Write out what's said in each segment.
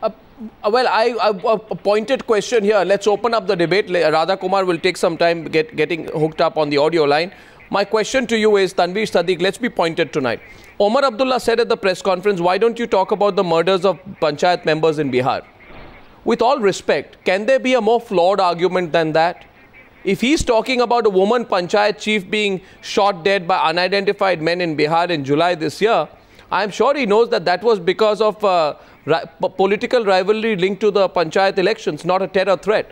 Well, a pointed question here. Let's open up the debate. Radha Kumar will take some time getting hooked up on the audio line. My question to you is, Tanveer Sadiq, let's be pointed tonight. Omar Abdullah said at the press conference, why don't you talk about the murders of Panchayat members in Bihar? With all respect, can there be a more flawed argument than that? If he's talking about a woman Panchayat chief being shot dead by unidentified men in Bihar in July this year, I'm sure he knows that that was because of political rivalry linked to the Panchayat elections, not a terror threat.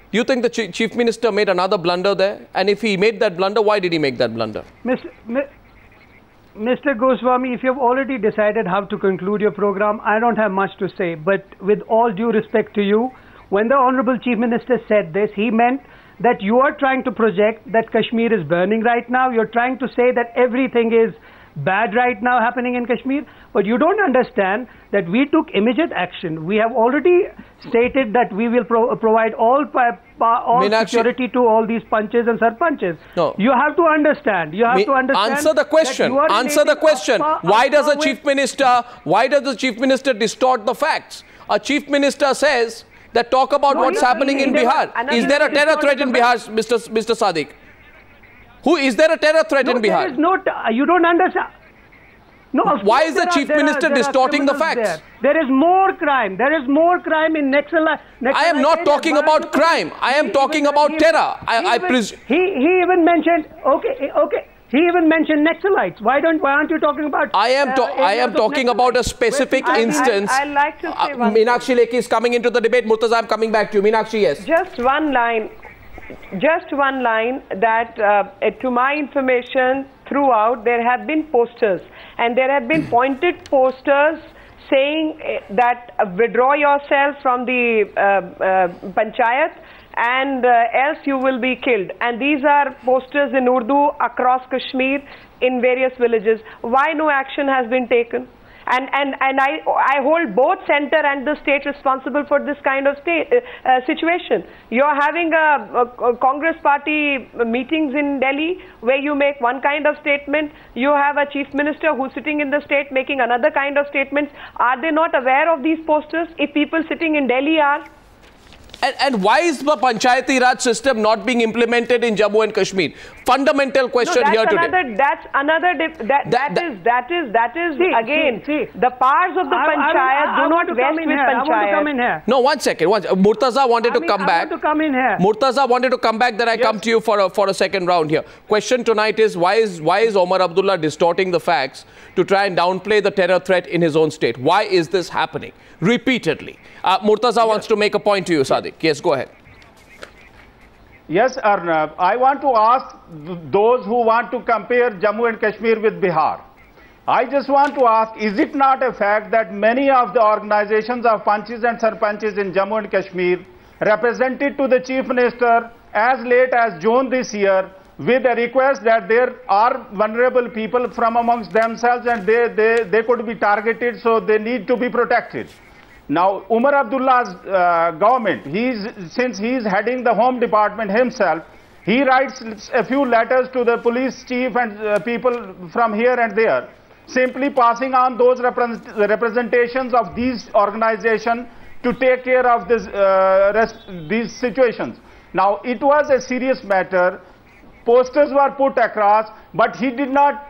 Do you think the Chief Minister made another blunder there? And if he made that blunder, why did he make that blunder? Mr. Goswami, if you've already decided how to conclude your program, I don't have much to say. But with all due respect to you, when the Honorable Chief Minister said this, he meant that you are trying to project that Kashmir is burning right now. You're trying to say that everything is bad right now happening in Kashmir, but you don't understand that we took immediate action. We have already stated that we will provide all security to all these punches and sarpanches. No. You have to understand. You have to understand. Answer the question. Answer the question. Why does the Chief Minister distort the facts? A Chief Minister says that talk about what's happening in Bihar. Is there a terror threat in Bihar, Mr. Sadiq? Is there a terror threat in Bihar? There is no, you don't understand. No, why is the Chief Minister distorting the facts? There is more crime. There is more crime in Naxalite. I am not talking about crime. I am talking about terror. He even mentioned, okay. He even mentioned Naxalites. Why aren't you talking about? I am talking about a specific instance. I'd like to say one Meenakshi Lekhi is coming into the debate. Murtaza, I'm coming back to you. Meenakshi, yes. Just one line that to my information throughout there have been posters, and there have been pointed posters saying that withdraw yourself from the Panchayat and else you will be killed. And these are posters in Urdu across Kashmir in various villages. Why no action has been taken? And I hold both center and the state responsible for this kind of situation. You're having a Congress party meetings in Delhi where you make one kind of statement. You have a chief minister who's sitting in the state making another kind of statements. Are they not aware of these posters if people sitting in Delhi are? And why is the Panchayati Raj system not being implemented in Jammu and Kashmir? Fundamental question here today. That is again, the powers of the Panchayat do not vest with Panchayat. I want to come in here. No, one second. Murtaza wanted to come back. I want to come in here. Murtaza wanted to come back, then I come to you for a second round here. Question tonight is, why is Omar Abdullah distorting the facts to try and downplay the terror threat in his own state? Why is this happening repeatedly? Murtaza wants to make a point to you, Sadiq. Yes, go ahead. Yes, Arnab. I want to ask those who want to compare Jammu and Kashmir with Bihar. I just want to ask, is it not a fact that many of the organizations of Panchis and Sarpanchis in Jammu and Kashmir represented to the Chief Minister as late as June this year with a request that there are vulnerable people from amongst themselves and they could be targeted, so they need to be protected. Now, Umar Abdullah's government, since he is heading the Home Department himself, he writes a few letters to the police chief and people from here and there, simply passing on those representations of these organizations to take care of these situations. Now, it was a serious matter. Posters were put across, but he did not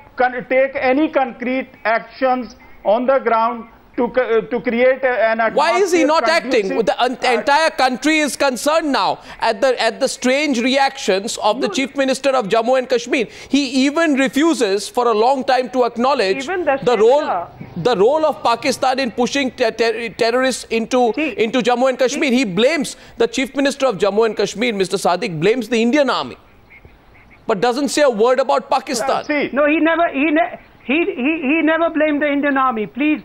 take any concrete actions on the ground to create an atmosphere. Why is he not acting? The entire country is concerned now at the strange reactions of the Chief Minister of Jammu and Kashmir. He even refuses for a long time to acknowledge the role of Pakistan in pushing terrorists into Jammu and Kashmir. He blames the Chief Minister of Jammu and Kashmir, Mr. Sadiq, blames the Indian Army, but doesn't say a word about Pakistan. No, he never blamed the Indian Army. Please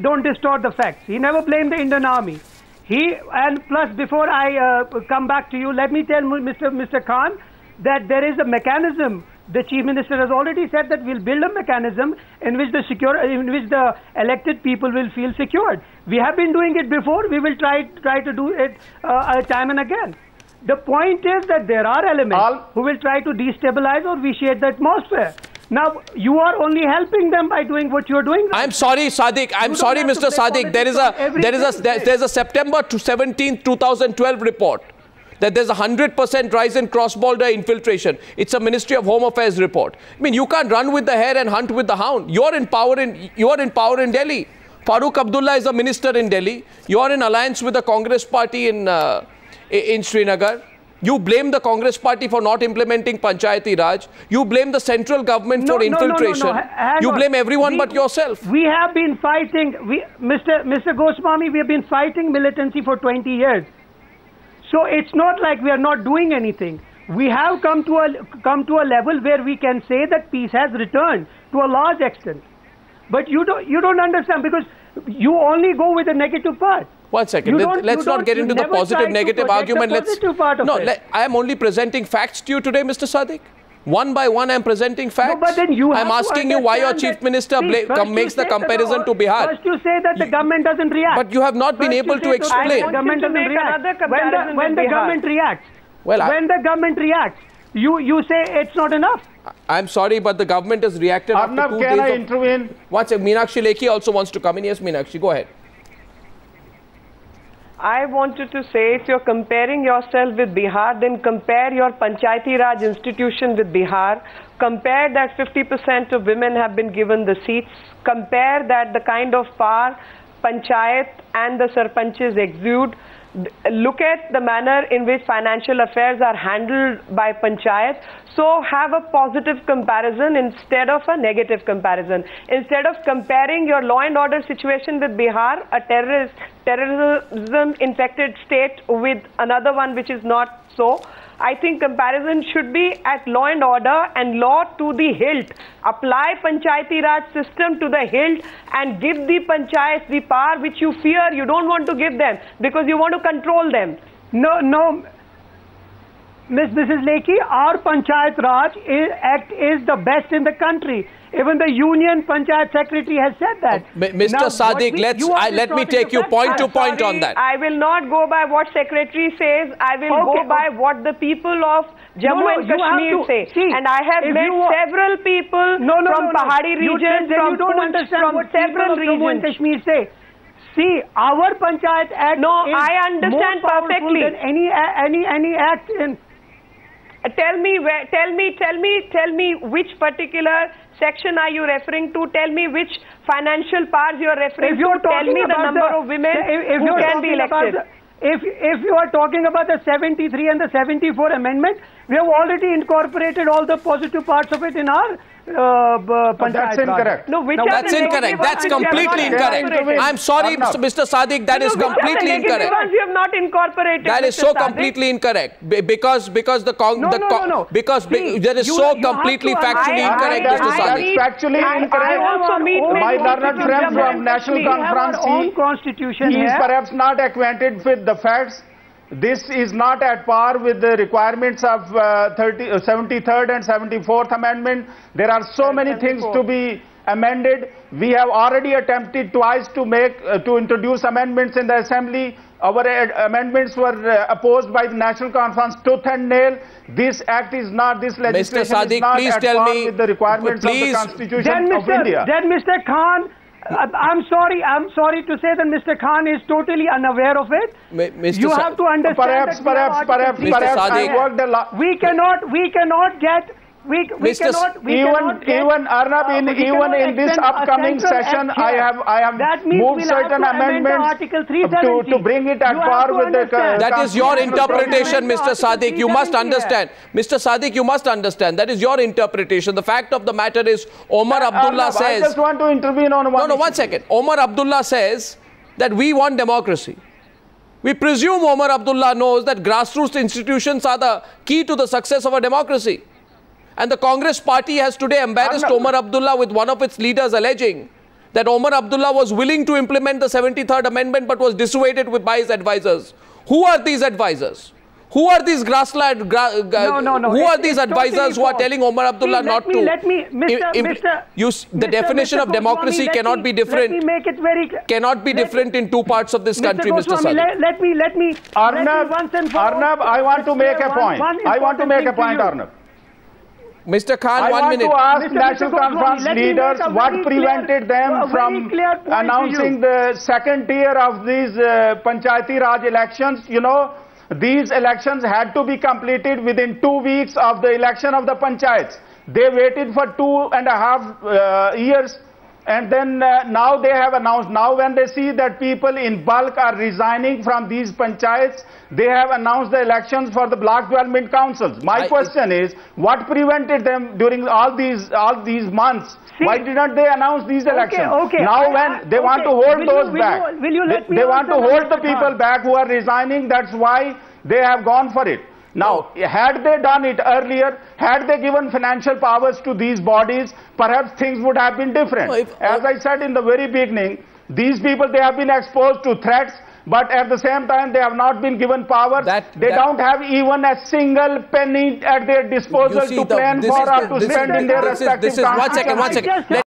don't distort the facts. He never blamed the Indian Army. And plus, before I come back to you, let me tell Mr. Khan that there is a mechanism. The Chief Minister has already said that we'll build a mechanism in which the elected people will feel secured. We have been doing it before. We will try to do it time and again. The point is that there are elements who will try to destabilize or vitiate the atmosphere. Now, you are only helping them by doing what you're doing. I'm sorry, Sadiq. I'm sorry, Mr. Sadiq. There's a September 17, 2012 report that there's a 100% rise in cross-border infiltration. It's a Ministry of Home Affairs report. I mean, you can't run with the hare and hunt with the hound. You're in power in Delhi. Farooq Abdullah is a minister in Delhi. You're in alliance with the Congress party in Srinagar. You blame the Congress party for not implementing Panchayati Raj. You blame the central government for infiltration. You blame everyone but yourself. We have been fighting, Mr. Goswami, we have been fighting militancy for 20 years. So it's not like we are not doing anything. We have come to a level where we can say that peace has returned to a large extent. But you don't understand, because you only go with the negative part. 1 second. Let's not get into the positive negative argument. I am only presenting facts to you today, Mr. Sadiq. One by one, I am presenting facts. No, but then I'm asking you why your chief minister makes the comparison to Bihar. First you say that the government doesn't react. But you have not been able to explain. The government doesn't react. When the government reacts, when the government reacts, you say it's not enough. I'm sorry, but the government has reacted after 2 days. Can I intervene? One second. Meenakshi Lekhi also wants to come in. Yes, Meenakshi, go ahead. I wanted to say, if you're comparing yourself with Bihar, then compare your Panchayati Raj institution with Bihar. Compare that 50% of women have been given the seats. Compare that the kind of power Panchayat and the Sarpanches exude. Look at the manner in which financial affairs are handled by Panchayat. So have a positive comparison instead of a negative comparison. Instead of comparing your law and order situation with Bihar, a terrorism infected state, with another one which is not so, I think comparison should be at law and order and law to the hilt. Apply Panchayati Raj system to the hilt and give the Panchayats the power which you fear you don't want to give them because you want to control them. No, Mrs. Lekhi, our Panchayat Raj Act is the best in the country. Even the Union Panchayat Secretary has said that. Mr. Sadiq, let me take you point to point on that. I will not go by what Secretary says. I will go by what the people of Jammu and Kashmir say. And I have met several people from Pahadi regions, from several regions. Jammu and Kashmir say. See, our Panchayat Act is I understand more powerful perfectly than any act in. Tell me which particular section are you referring to? Tell me which financial powers you are referring to. Tell me the number of women who can be elected. If you are talking about the 73 and the 74 amendment, we have already incorporated all the positive parts of it in our That's incorrect. No, that's incorrect. That's completely incorrect. I'm sorry, Mr. Sadiq, that is completely incorrect. Because you have not incorporated. That is so completely incorrect. Because that is so completely factually incorrect, Mr. Sadiq. That's factually incorrect. My learned friend from National Conference, he is perhaps not acquainted with the facts. This is not at par with the requirements of 73rd and 74th Amendment. There are so many things to be amended. We have already attempted twice to introduce amendments in the Assembly. Our amendments were opposed by the National Conference tooth and nail. This act is not, this legislation Mr. Sadiq, is not please at tell par me, with the requirements of the Constitution of India. Then Mr. Khan, I'm sorry to say that Mr. Khan is totally unaware of it. You have to understand. Perhaps, I worked a lot. We cannot get. Even Arnab, even in this upcoming session, I have moved certain amendments to bring it at par with the. That is your interpretation, Mr. Sadiq. You must understand, Mr. Sadiq. You must understand. That is your interpretation. The fact of the matter is, Omar Abdullah says. I just want to intervene on one. No, 1 second. Omar Abdullah says that we want democracy. We presume Omar Abdullah knows that grassroots institutions are the key to the success of a democracy. And the Congress party has today embarrassed Omar Abdullah with one of its leaders alleging that Omar Abdullah was willing to implement the 73rd Amendment but was dissuaded by his advisors. Who are these advisors? Who are these grassland? Who are these advisors who are telling Omar Abdullah not to? The definition of democracy cannot be different. Let me make it very clear. Cannot be different in two parts of this country, Mr. Sadiq. Let me. Arnab, I want to make a point. Arnab. Mr. Khan, 1 minute. I want to ask Mr. National Conference Goswami, let me leaders make a what very prevented clear- them a very from clear point to announcing you. the second tier of these Panchayati Raj elections. You know, these elections had to be completed within 2 weeks of the election of the panchayats. They waited for 2.5 years. And then now they have announced, now when they see that people in bulk are resigning from these panchayats, they have announced the elections for the block development councils. My question is, what prevented them during all these months? See, why didn't they announce these elections? Okay. Now when they want to hold those back, will you let me they want to answer, hold the Mr. people Khan? back who are resigning. That's why they have gone for it. Now, had they done it earlier, had they given financial powers to these bodies, perhaps things would have been different. As I said in the very beginning, these people, they have been exposed to threats, but at the same time, they have not been given powers. They don't have even a single penny at their disposal to plan for or to spend in their respective countries. One second.